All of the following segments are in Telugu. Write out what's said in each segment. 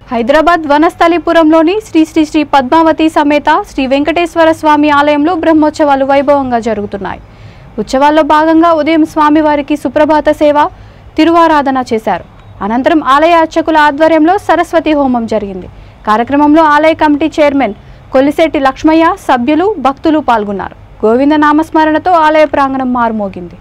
హైదరాబాద్ వనస్థలిపురంలోని శ్రీ శ్రీ శ్రీ పద్మావతి సమేత శ్రీ వెంకటేశ్వర స్వామి ఆలయంలో బ్రహ్మోత్సవాలు వైభవంగా జరుగుతున్నాయి. ఉత్సవాల్లో భాగంగా ఉదయం స్వామివారికి సుప్రభాత సేవ, తిరువారాధన చేశారు. అనంతరం ఆలయ అర్చకుల ఆధ్వర్యంలో సరస్వతి హోమం జరిగింది. కార్యక్రమంలో ఆలయ కమిటీ చైర్మన్ కొల్లిశెట్టి లక్ష్మయ్య, సభ్యులు, భక్తులు పాల్గొన్నారు. గోవింద నామస్మరణతో ఆలయ ప్రాంగణం మారుమోగింది.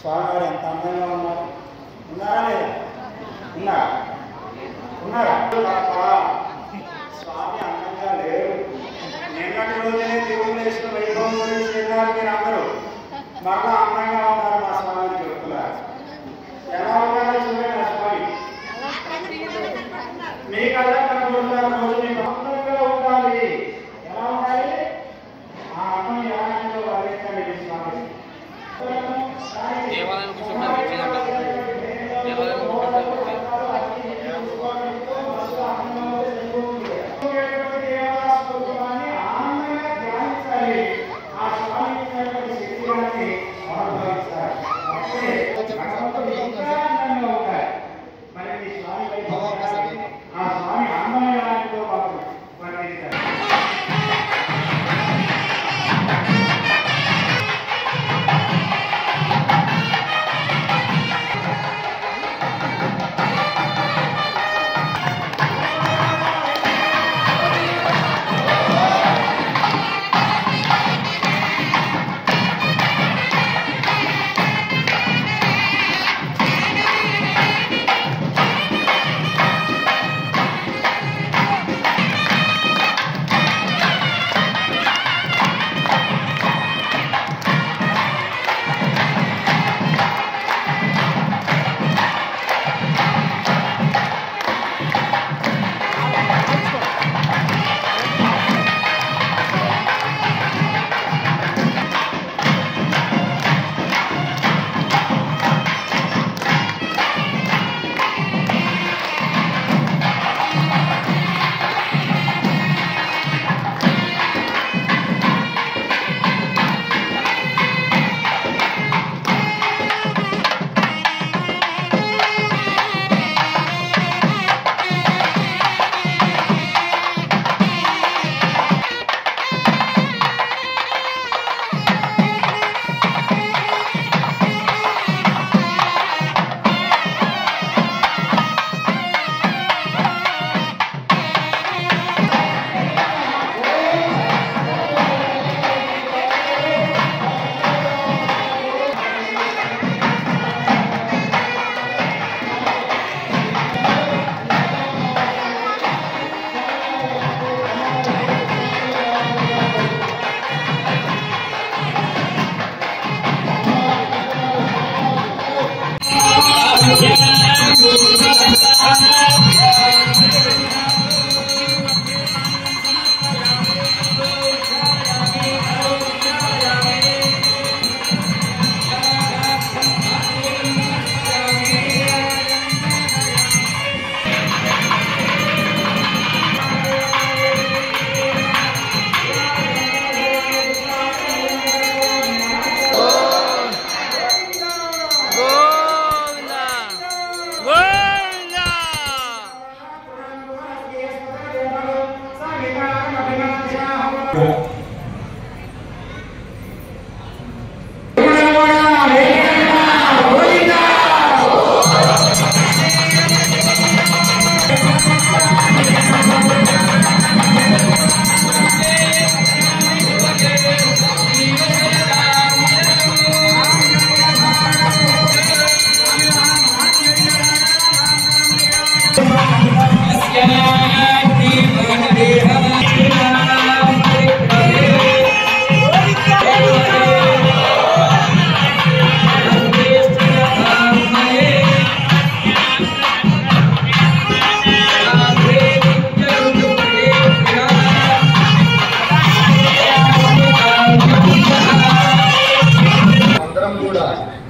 స్వామివారు ఎంత అందంగా ఉన్నారు. ఉన్నారా లేదా? ఉన్నారా? స్వామి అందంగా లేరు. నిన్నటి రోజునే తిరుగులేసిన వైభవం గురించి విన్నారు మీరు అందరూ. మరలా అందంగా ఉన్నారు మా స్వామిని చెబుతున్నారు. ఎలా ఉన్నారో చూడండి ఆ స్వామి. మీకు అలా కనబడుతున్నారు. రోజు మీకు అందంగా ఉండాలి. ఎలా ఉండాలి? ఆ అమ్మని ఎలా వర్ణించండి స్వామి. దేవాలయం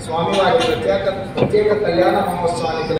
స్వామివారి ప్రత్యేక కళ్యాణ మహోత్సవానికి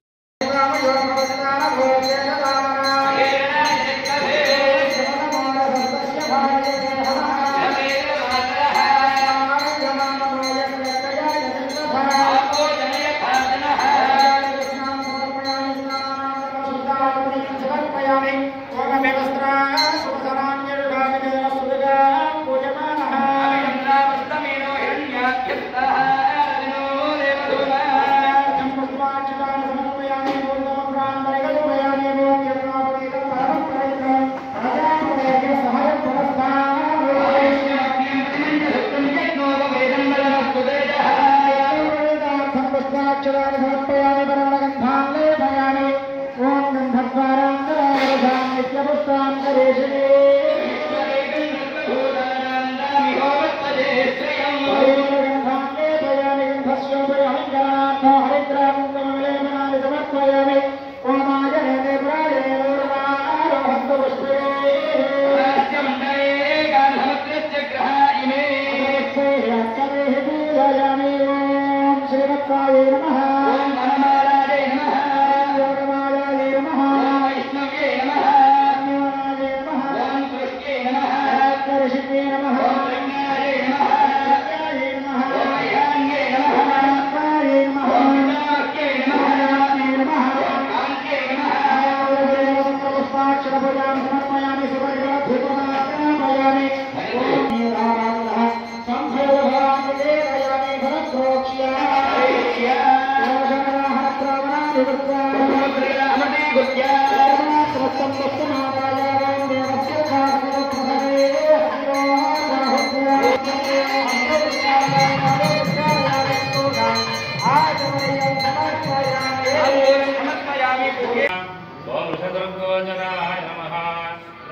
ఓం ఋషదుర్గోచరాయ నమః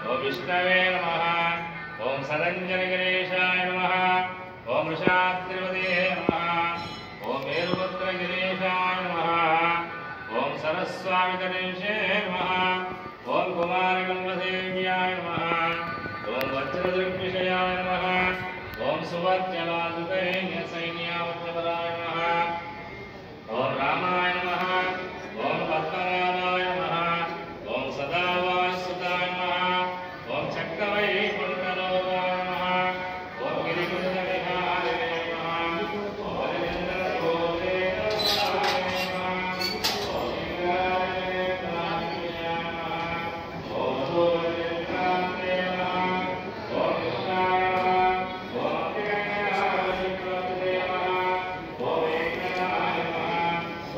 ఓం విష్ణవే నమః ఓం సరంజనగిరీశాయ నమః ఓం వృషాద్రిపదే నమః ఓం మేరుపుత్రగిరీశాయ నమః ఓం సరస్వామిగణేశే నమః ఓం కుమారగంగదేవ్యాయ నమః ఓం వజ్రదృగ్విషయాయ నమః ఓం సువర్చలాదుతైన్య సైన్యావత్వరాయ నమః ఓం రామాయ నమః ఓం పద్మనాభాయ నమః ఓం సదావాసుదాయ నమః ఓం చక్రవైకుంఠలోకాయ నమః ఓం గిరికుండ విహారిణే నమః ఓం లింగోదే నమః ఓం లింగాయ నమః ఓం సూర్యకాంతే నమః ఓం కృష్ణాయ నమః ఓం దిగంగాయ నమః ఓం ఏకనాయ నమః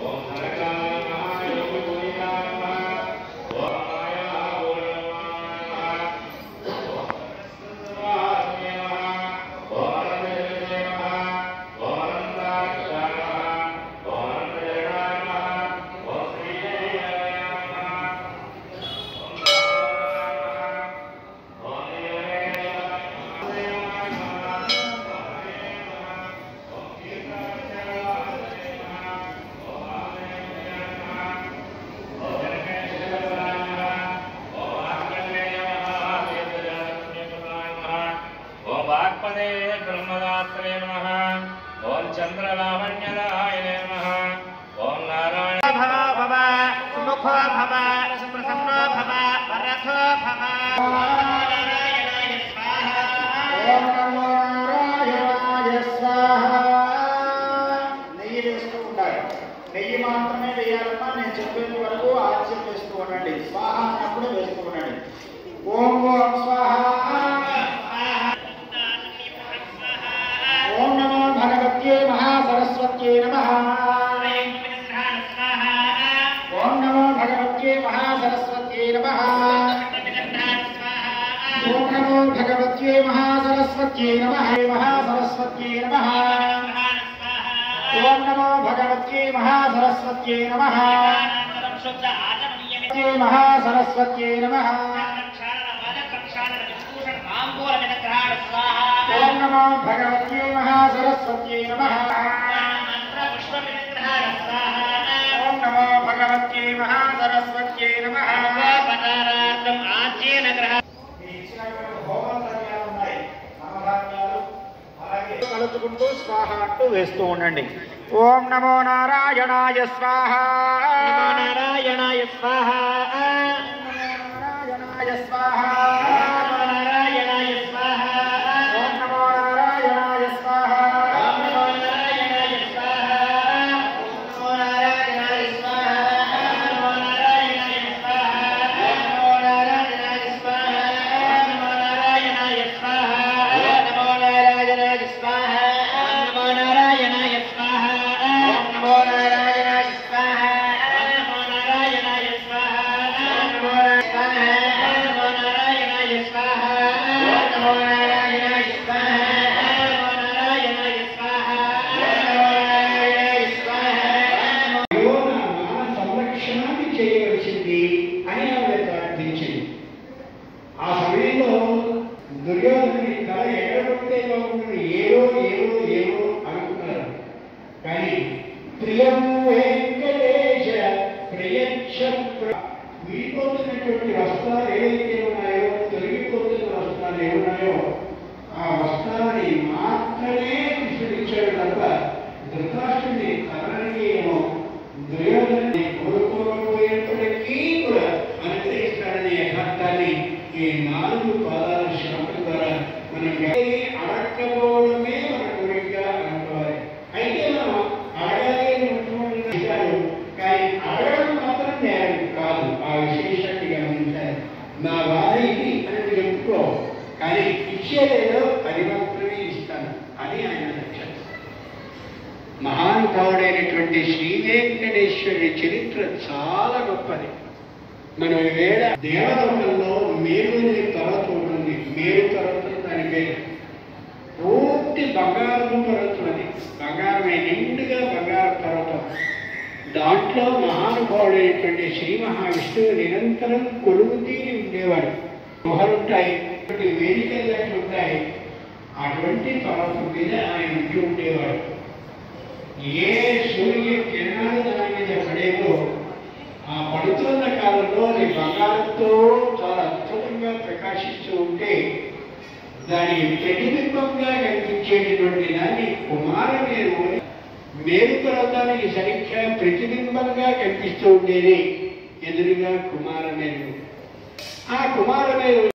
ఓం హరకాయ నమః యోగీయాయ నమః ఓం మాయావూర్ణమాయ నమః ఓం సత్యవాన్య నమః ఓం అనంతజలదే నమః ఓం అనంతాక్షాయ నమః ఓం అనంతజనాయ నమః ఓం శ్రీజయాయ నమః ఓం ఓం వాక్పదే బ్రహ్మదాత్రే నమః ఓం చంద్రలావణ్యదాయ నమః ఓం నారాయణ భవ సుముఖో భవ సుప్రసన్నో భవ వరథో భవ ఓం నమో నారాయణాయ స్వాహ. నెయ్యి వేస్తూ ఉండాలి. నెయ్యి మాత్రమే వేయాలన్నా నేను చెప్పేంత వరకు ఆలస్యం వేస్తూ ఉండండి. స్వాహ అన్నప్పుడు వేస్తూ ఉండండి. ఓం ఓం స్వాహ. ఓం నమో భగవత్యే మహాసరస్వత్యే నమః. ఓం నమో భగవత్యే మహాసరస్వత్యే నమః. ఓం నమో భగవత్యే మహాసరస్వత్యే నమః. మహాసరస్వత్యే నమః. ఓం నమో భగవత్యే మహాసరస్వత్యే నమః. మహాసరస్వత్యే నమః. ఓం నమో భగవత్యే మహాసరస్వత్యే నమః. ఓం నమో భగవత్యే మహాసరస్వత్యే నమః. కలుపుకుంటూ స్వాహ అంటూ వేస్తూ ఉండండి. ఓం నమో నారాయణాయ స్వాహ. నారాయణాయ స్వాహ. నారాయణాయ స్వాహ. నారాయణాయ స్వాహ. ఓం నమో నారాయణాయ స్వాహ. నమో నారాయణాయ స్వాహ. నమో నారాయణాయ స్వాహ. నమో నారాయణాయ స్వాహ. నమో నారాయణాయ స్వాహ. నమో నారాయణాయ స్వాహ. నమో నారాయణాయ స్వాహ. నమో నారాయణాయ స్వాహ. నమో నారాయణాయ స్వాహ. నమో నారాయణాయ స్వాహ. నమో నారాయణాయ స్వాహ. నమో నారాయణాయ స్వాహ. నమో నారాయణాయ స్వాహ. నమో నారాయణాయ స్వాహ. సంరక్షణాన్ని చేయవలసింది అని ఆమె ప్రార్థించింది. ఆ సమయంలో దుర్యోధనుడి తల ఎగరగొట్టే బాగుంటుంది, ఏదో అనుకున్నారు. కానీ ప్రియం వెంకటేశ ప్రియక్ష విడిపోతున్నటువంటి వస్త్రాలు ఏవైతే ఉన్నాయో, తొలగిపోతున్న వస్త్రాలు ఏమున్నాయో ఆ వస్త్రాన్ని మాత్రమే విస్మరించాడు తప్ప ధృతరాష్ట్రుడిని తనకి ఏమో దుర్యోధనుడిని కోరుకోకపోయినప్పటికీ కూడా అనుగ్రహిస్తాడనే యథార్థాన్ని ఈ 4 పాదాల శ్లోకం ద్వారా మనం అడగకపోవడమే మన కోరికగా అనుకోవాలి. అయితే మనం అడగాలి కానీ అడగడం మాత్రం నేరం కాదు. ఆ విశేషాన్ని గమనించాలి. నా బాధ ఇది అని చెప్పుకో, కానీ ఇచ్చేదేదో అది మాత్రమే ఇస్తాను అని ఆయన లక్ష్యం. మహానుభావుడైనటువంటి శ్రీ వెంకటేశ్వరుడి చరిత్ర చాలా గొప్పది. మనం వేళ దేవలోకంలో మేరుని పర్వతం ఉంటుంది. మేరు పర్వతం దాని పేరు. పూర్తి బంగారు పర్వతం. అది బంగారమే, నిండుగా బంగారు పర్వతం. దాంట్లో మహానుభావుడైనటువంటి శ్రీ మహావిష్ణువు నిరంతరం కొలుగుతీ ఉండేవాడు. గుహలుంటాయి, వేదికలు ఉంటాయి. అటువంటి పర్వతం మీద ఆయన ఉంటూ ఉండేవాడు. ఏ సూర్య కిరణాలు దాని మీద పడేవో ఆ పడుతున్న కాలంలో అది బంగారంతో చాలా అద్భుతంగా ప్రకాశిస్తూ ఉంటే దాని ప్రతిబింబంగా కనిపించేటటువంటి దాన్ని కుమారమేరు, మేరు పర్వతానికి సరిగ్గా ప్రతిబింబంగా కనిపిస్తూ ఉండేది ఎదురుగా కుమారమేరు. ఆ కుమారమేరు